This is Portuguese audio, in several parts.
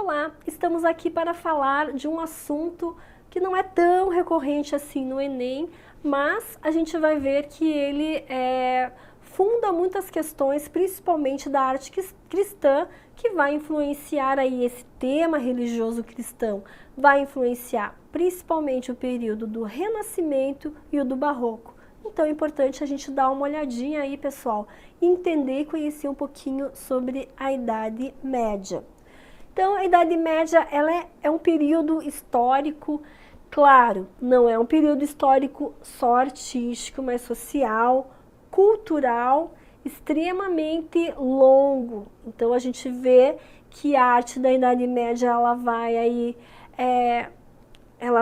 Olá, estamos aqui para falar de um assunto que não é tão recorrente assim no Enem, mas a gente vai ver que ele funda muitas questões, principalmente da arte cristã, que vai influenciar aí esse tema religioso cristão, vai influenciar principalmente o período do Renascimento e o do Barroco. Então é importante a gente dar uma olhadinha aí, pessoal, entender e conhecer um pouquinho sobre a Idade Média. Então, a Idade Média ela é um período histórico, claro, não é um período histórico só artístico, mas social, cultural, extremamente longo. Então, a gente vê que a arte da Idade Média ela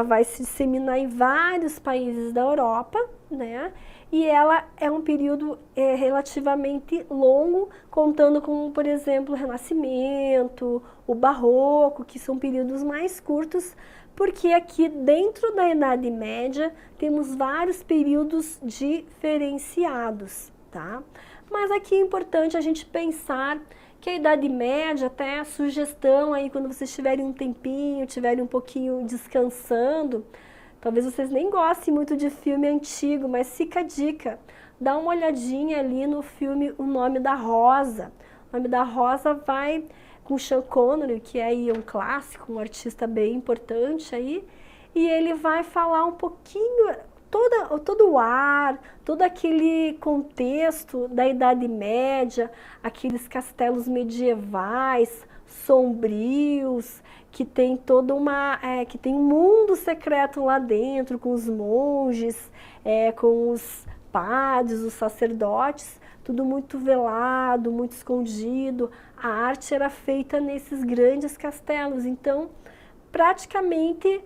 vai se disseminar em vários países da Europa, né? E ela é um período relativamente longo, contando com, por exemplo, o Renascimento, o Barroco, que são períodos mais curtos, porque aqui dentro da Idade Média temos vários períodos diferenciados, tá? Mas aqui é importante a gente pensar que a Idade Média, até a sugestão aí quando vocês tiverem um tempinho, tiverem um pouquinho descansando, talvez vocês nem gostem muito de filme antigo, mas fica a dica, dá uma olhadinha ali no filme O Nome da Rosa. O Nome da Rosa vai com Sean Connery, que é aí um clássico, um artista bem importante aí, e ele vai falar um pouquinho, todo o ar, todo aquele contexto da Idade Média, aqueles castelos medievais, sombrios, que tem que tem um mundo secreto lá dentro, com os monges, com os padres, os sacerdotes, tudo muito velado, muito escondido. A arte era feita nesses grandes castelos, então praticamente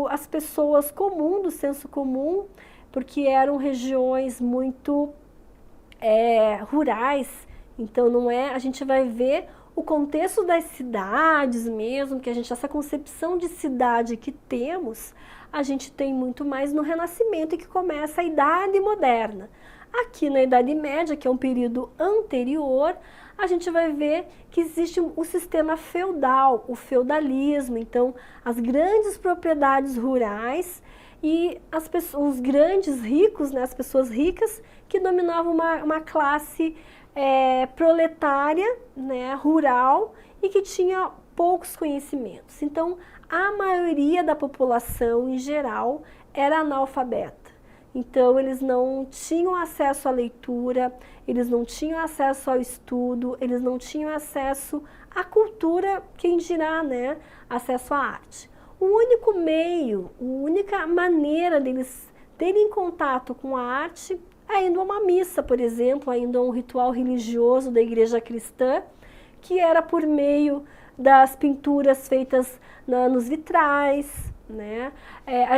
as pessoas comuns, do senso comum, porque eram regiões muito rurais, então a gente vai ver o contexto das cidades mesmo, que essa concepção de cidade que temos, a gente tem muito mais no Renascimento, que começa a Idade Moderna. Aqui na Idade Média, que é um período anterior, a gente vai ver que existe o sistema feudal, o feudalismo, então as grandes propriedades rurais e os grandes ricos, né, as pessoas ricas que dominavam uma classe proletária, né, rural, e que tinha poucos conhecimentos. Então, a maioria da população, em geral, era analfabeta. Então, eles não tinham acesso à leitura, eles não tinham acesso ao estudo, eles não tinham acesso à cultura, quem dirá, né, acesso à arte. O único meio, a única maneira deles terem contato com a arte é indo a uma missa, por exemplo, indo a um ritual religioso da igreja cristã, que era por meio das pinturas feitas nos vitrais, né?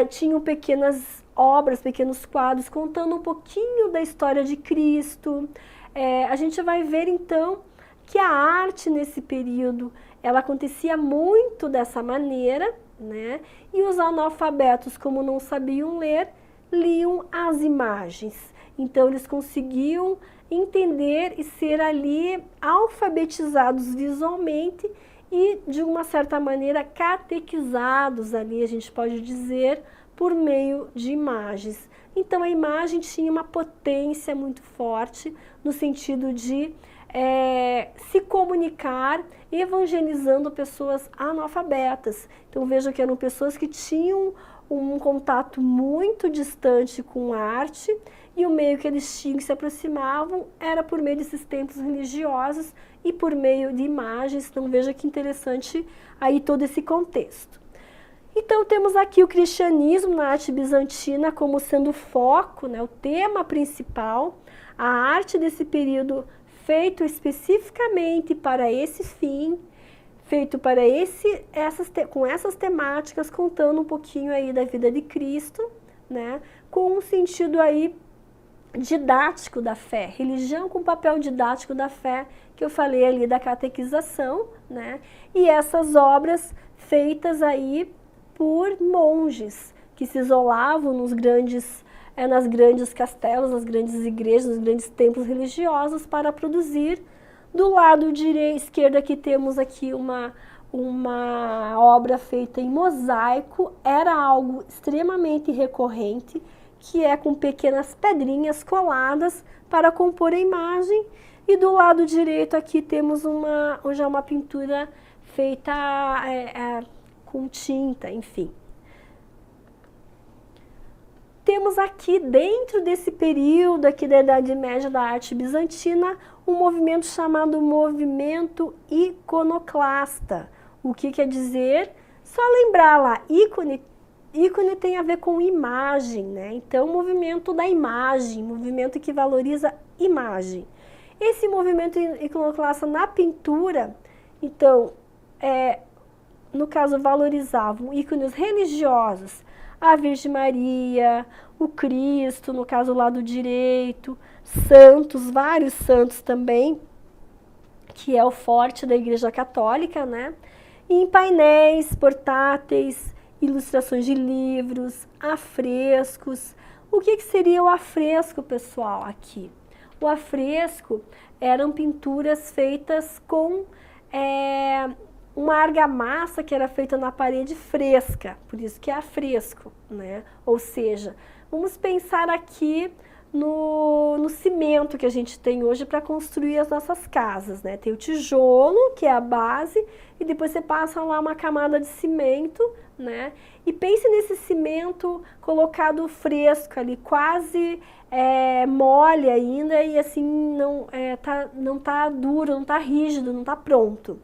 Tinham pequenas obras, pequenos quadros contando um pouquinho da história de Cristo. A gente vai ver então que a arte nesse período ela acontecia muito dessa maneira, né? E os analfabetos, como não sabiam ler, liam as imagens. Então eles conseguiam entender e ser ali alfabetizados visualmente e de uma certa maneira catequizados ali, a gente pode dizer, por meio de imagens. Então a imagem tinha uma potência muito forte no sentido de se comunicar evangelizando pessoas analfabetas. Então vejam que eram pessoas que tinham um contato muito distante com a arte e o meio que eles tinham, que se aproximavam, era por meio desses templos religiosos e por meio de imagens. Então veja que interessante aí todo esse contexto. Então temos aqui o cristianismo na arte bizantina como sendo o foco, né, o tema principal, a arte desse período feito especificamente para esse fim, feito para com essas temáticas, contando um pouquinho aí da vida de Cristo, né, com um sentido aí didático da fé, religião com papel didático da fé, que eu falei ali da catequização, né, e essas obras feitas aí por monges que se isolavam nas grandes castelos, nas grandes igrejas, nos grandes templos religiosos para produzir. Do lado esquerdo aqui temos aqui uma obra feita em mosaico, era algo extremamente recorrente, que é com pequenas pedrinhas coladas para compor a imagem. E do lado direito aqui temos já uma pintura feita com tinta, enfim. Temos aqui, dentro desse período aqui da Idade Média da arte bizantina, um movimento chamado movimento iconoclasta. O que quer dizer? Só lembrar lá, ícone tem a ver com imagem, né? Então, movimento da imagem, movimento que valoriza imagem. Esse movimento iconoclasta na pintura, então, no caso, valorizavam ícones religiosos, a Virgem Maria, o Cristo, no caso, o lado direito, santos, vários santos também, que é o forte da Igreja Católica, né? E em painéis portáteis, ilustrações de livros, afrescos. O que seria o afresco, pessoal, aqui? O afresco eram pinturas feitas com uma argamassa que era feita na parede fresca, por isso que é afresco, né? Ou seja, vamos pensar aqui no cimento que a gente tem hoje para construir as nossas casas, né? Tem o tijolo, que é a base, e depois você passa lá uma camada de cimento, né? E pense nesse cimento colocado fresco ali, quase mole ainda, e assim não tá duro, não tá rígido, não tá pronto.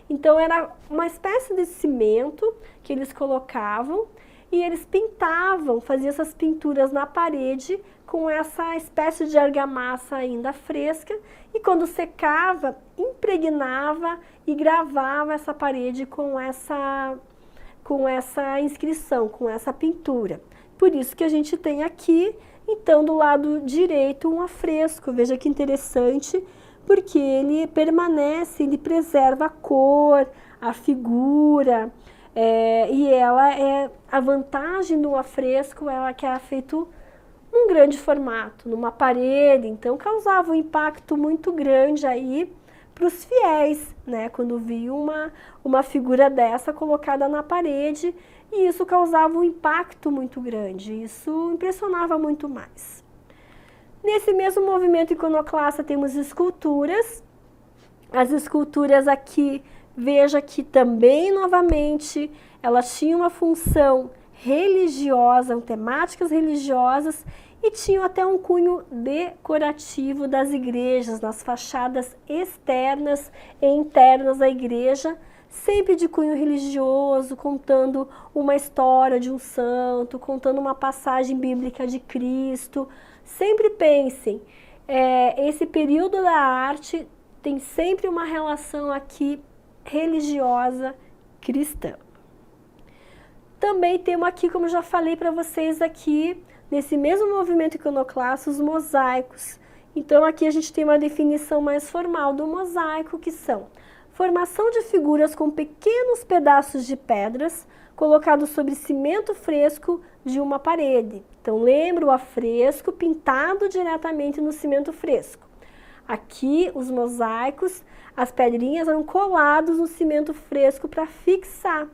Então era uma espécie de cimento que eles colocavam e eles pintavam, faziam essas pinturas na parede com essa espécie de argamassa ainda fresca, e quando secava, impregnava e gravava essa parede com essa inscrição, com essa pintura. Por isso que a gente tem aqui, então, do lado direito, um afresco. Veja que interessante, porque ele permanece, ele preserva a cor, a figura, e a vantagem do afresco é que era feito num grande formato, numa parede, então causava um impacto muito grande aí para os fiéis, né? Quando viam uma figura dessa colocada na parede, e isso causava um impacto muito grande, isso impressionava muito mais. Nesse mesmo movimento iconoclasta temos esculturas. As esculturas aqui, veja que também, novamente, elas tinham uma função religiosa, temáticas religiosas, e tinham até um cunho decorativo das igrejas, nas fachadas externas e internas da igreja, sempre de cunho religioso, contando uma história de um santo, contando uma passagem bíblica de Cristo. Sempre pensem, esse período da arte tem sempre uma relação aqui religiosa cristã. Também temos aqui, como já falei para vocês aqui, nesse mesmo movimento iconoclasta, os mosaicos. Então aqui a gente tem uma definição mais formal do mosaico, que são formação de figuras com pequenos pedaços de pedras colocados sobre cimento fresco de uma parede. Então lembra o afresco pintado diretamente no cimento fresco. Aqui os mosaicos, as pedrinhas eram colados no cimento fresco para fixar.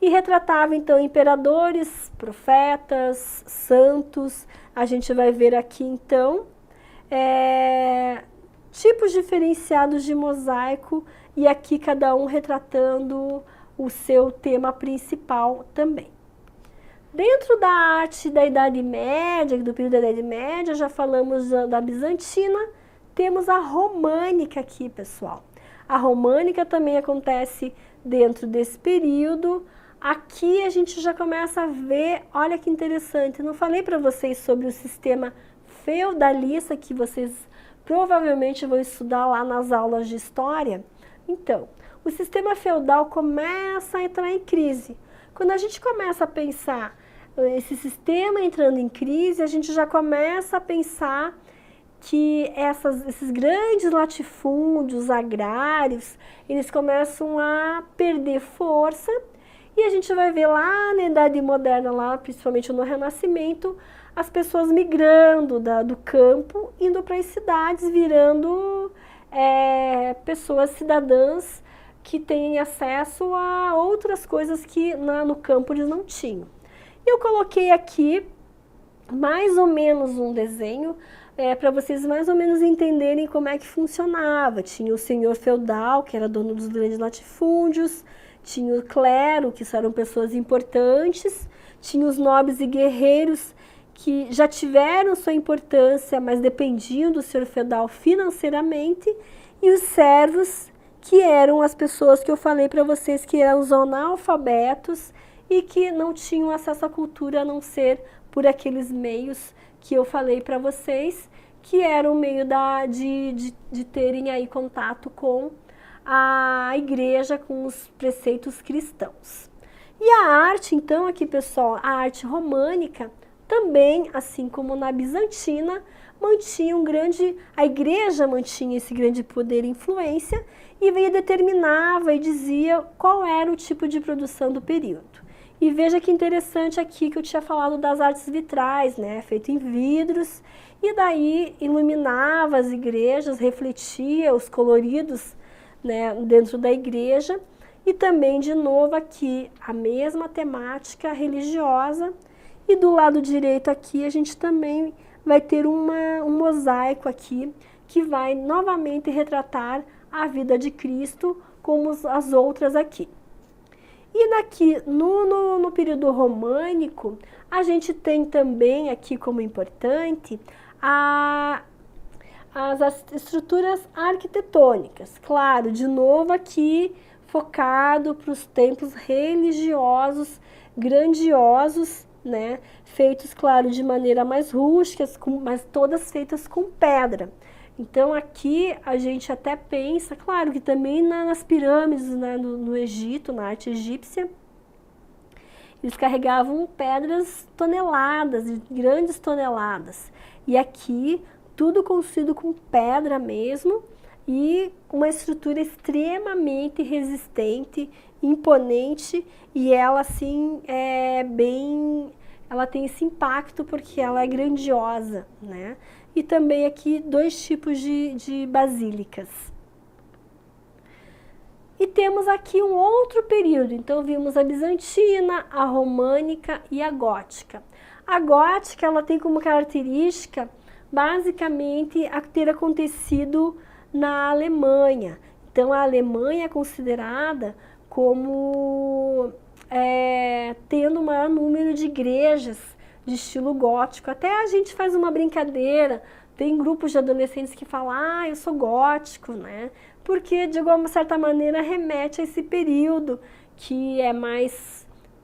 E retratava então imperadores, profetas, santos. A gente vai ver aqui então tipos diferenciados de mosaico, e aqui cada um retratando o seu tema principal também. Dentro da arte da Idade Média, do período da Idade Média, já falamos da bizantina, temos a românica aqui, pessoal. A românica também acontece dentro desse período. Aqui a gente já começa a ver, olha que interessante, eu não falei para vocês sobre o sistema feudalista, que vocês provavelmente vão estudar lá nas aulas de história. Então, o sistema feudal começa a entrar em crise. Quando a gente começa a pensar esse sistema entrando em crise, a gente já começa a pensar que esses grandes latifúndios agrários, eles começam a perder força, e a gente vai ver lá na Idade Moderna, lá, principalmente no Renascimento, as pessoas migrando do campo, indo para as cidades, virando pessoas cidadãs que têm acesso a outras coisas que no campo eles não tinham. Eu coloquei aqui mais ou menos um desenho para vocês mais ou menos entenderem como é que funcionava. Tinha o senhor feudal, que era dono dos grandes latifúndios, tinha o clero, que eram pessoas importantes, tinha os nobres e guerreiros, que já tiveram sua importância, mas dependiam do senhor feudal financeiramente, e os servos, que eram as pessoas que eu falei para vocês que eram os analfabetos e que não tinham acesso à cultura a não ser por aqueles meios que eu falei para vocês, que era o meio de terem aí contato com a igreja, com os preceitos cristãos. E a arte, então, aqui pessoal, a arte românica, também, assim como na bizantina, mantinha a igreja mantinha esse grande poder e influência e determinava e dizia qual era o tipo de produção do período. E veja que interessante aqui que eu tinha falado das artes vitrais, né, feito em vidros, e daí iluminava as igrejas, refletia os coloridos, né, dentro da igreja, e também de novo aqui a mesma temática religiosa. E do lado direito aqui a gente também vai ter um mosaico aqui que vai novamente retratar a vida de Cristo como as outras aqui. E daqui no período românico a gente tem também aqui como importante as estruturas arquitetônicas. Claro, de novo aqui focado para os templos religiosos grandiosos, né, feitos, claro, de maneira mais rústica, mas todas feitas com pedra. Então aqui a gente até pensa, claro que também nas pirâmides, né, no Egito, na arte egípcia, eles carregavam pedras toneladas, grandes toneladas. E aqui tudo construído com pedra mesmo e uma estrutura extremamente resistente, imponente, e ela assim ela tem esse impacto porque ela é grandiosa, né? E também aqui dois tipos de basílicas. E temos aqui um outro período, então vimos a bizantina, a românica e a gótica. A gótica ela tem como característica basicamente a ter acontecido na Alemanha. Então a Alemanha é considerada como tendo o maior número de igrejas de estilo gótico. Até a gente faz uma brincadeira, tem grupos de adolescentes que falam, eu sou gótico, né? Porque de alguma certa maneira remete a esse período que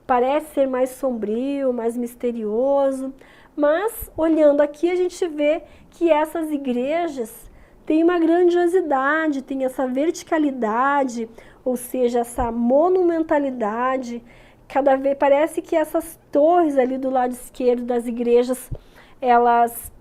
parece ser mais sombrio, mais misterioso. Mas olhando aqui a gente vê que essas igrejas têm uma grandiosidade, têm essa verticalidade, ou seja, essa monumentalidade. Cada vez parece que essas torres ali do lado esquerdo das igrejas, elas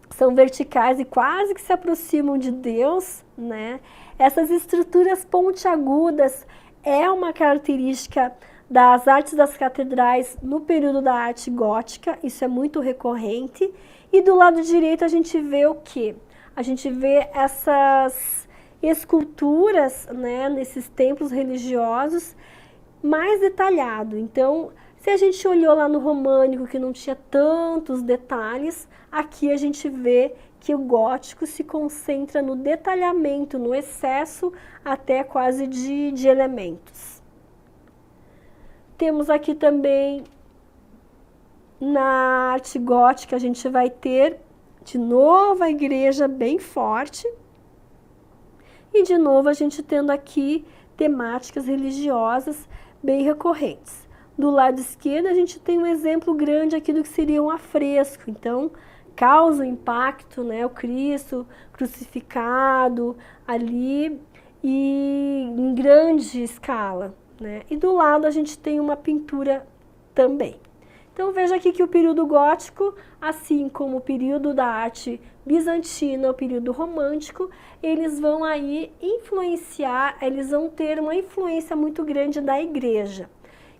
são verticais e quase que se aproximam de Deus, né? Essas estruturas pontiagudas é uma característica das artes das catedrais no período da arte gótica, isso é muito recorrente. E do lado direito a gente vê o quê? A gente vê essas esculturas, né, nesses templos religiosos, mais detalhado. Então, se a gente olhou lá no românico que não tinha tantos detalhes, aqui a gente vê que o gótico se concentra no detalhamento, no excesso até quase de elementos. Temos aqui também na arte gótica a gente vai ter de novo a igreja bem forte e de novo a gente tendo aqui temáticas religiosas bem recorrentes. Do lado esquerdo a gente tem um exemplo grande aqui do que seria um afresco, então causa um impacto, né, o Cristo crucificado ali e em grande escala, né? E do lado a gente tem uma pintura também. Então veja aqui que o período gótico, assim como o período da arte bizantina, o período romântico, eles vão aí influenciar, eles vão ter uma influência muito grande da igreja.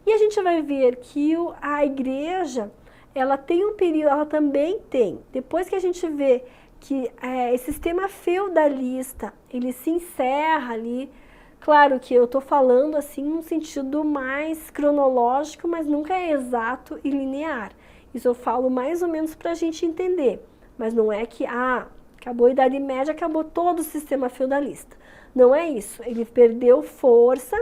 E a gente vai ver que a igreja, ela tem um período, ela também tem, depois que a gente vê que esse sistema feudalista, ele se encerra ali Claro que eu estou falando assim num sentido mais cronológico, mas nunca é exato e linear. Isso eu falo mais ou menos para a gente entender. Mas não é que, acabou a Idade Média, acabou todo o sistema feudalista. Não é isso. Ele perdeu força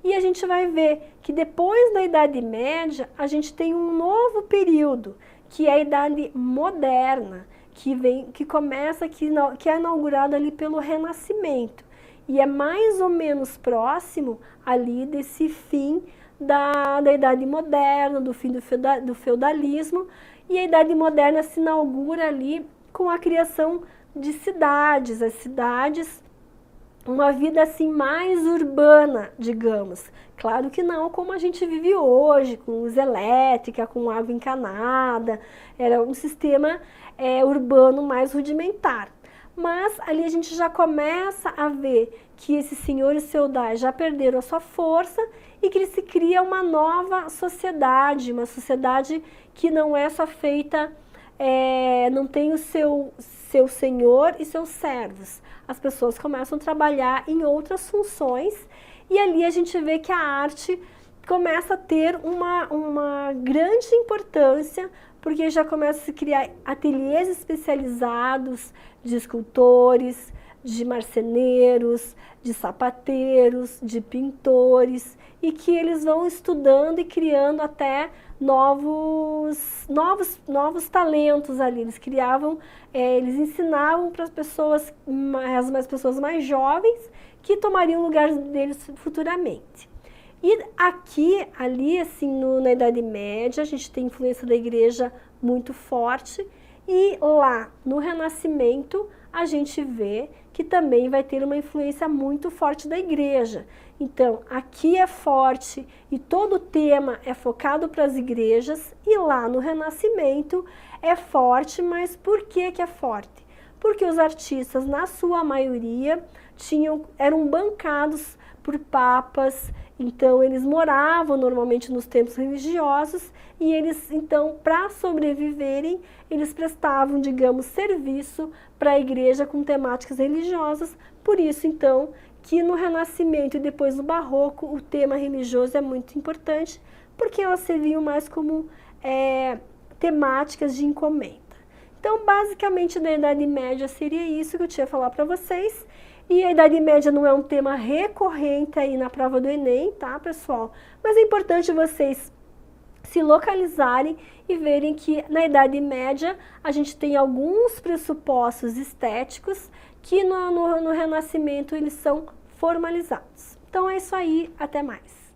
e a gente vai ver que depois da Idade Média, a gente tem um novo período, que é a Idade Moderna, que começa, que é inaugurado ali pelo Renascimento. E é mais ou menos próximo ali desse fim da Idade Moderna, do fim do feudalismo. E a Idade Moderna se inaugura ali com a criação de cidades, as cidades, uma vida assim mais urbana, digamos. Claro que não como a gente vive hoje, com luz elétrica, com água encanada, era um sistema urbano mais rudimentar. Mas ali a gente já começa a ver que esses senhores feudais já perderam a sua força e que se cria uma nova sociedade, uma sociedade que não é só feita, não tem o seu senhor e seus servos. As pessoas começam a trabalhar em outras funções e ali a gente vê que a arte começa a ter uma grande importância, porque já começa a se criar ateliês especializados de escultores, de marceneiros, de sapateiros, de pintores, e que eles vão estudando e criando até novos talentos ali. Eles criavam, eles ensinavam para as pessoas mais jovens que tomariam o lugar deles futuramente. E aqui, ali, assim, na Idade Média, a gente tem influência da igreja muito forte, e lá no Renascimento a gente vê que também vai ter uma influência muito forte da igreja. Então, aqui é forte e todo o tema é focado para as igrejas, e lá no Renascimento é forte, mas por que é forte? Porque os artistas, na sua maioria, eram bancados por papas, então eles moravam normalmente nos templos religiosos, e eles, então, para sobreviverem, eles prestavam, digamos, serviço para a igreja com temáticas religiosas. Por isso, então, que no Renascimento e depois no Barroco o tema religioso é muito importante, porque elas serviam mais como temáticas de encomenda. Então, basicamente, na Idade Média seria isso que eu tinha a falar para vocês. E a Idade Média não é um tema recorrente aí na prova do Enem, tá, pessoal? Mas é importante vocês se localizarem e verem que na Idade Média a gente tem alguns pressupostos estéticos que no Renascimento eles são formalizados. Então é isso aí, até mais.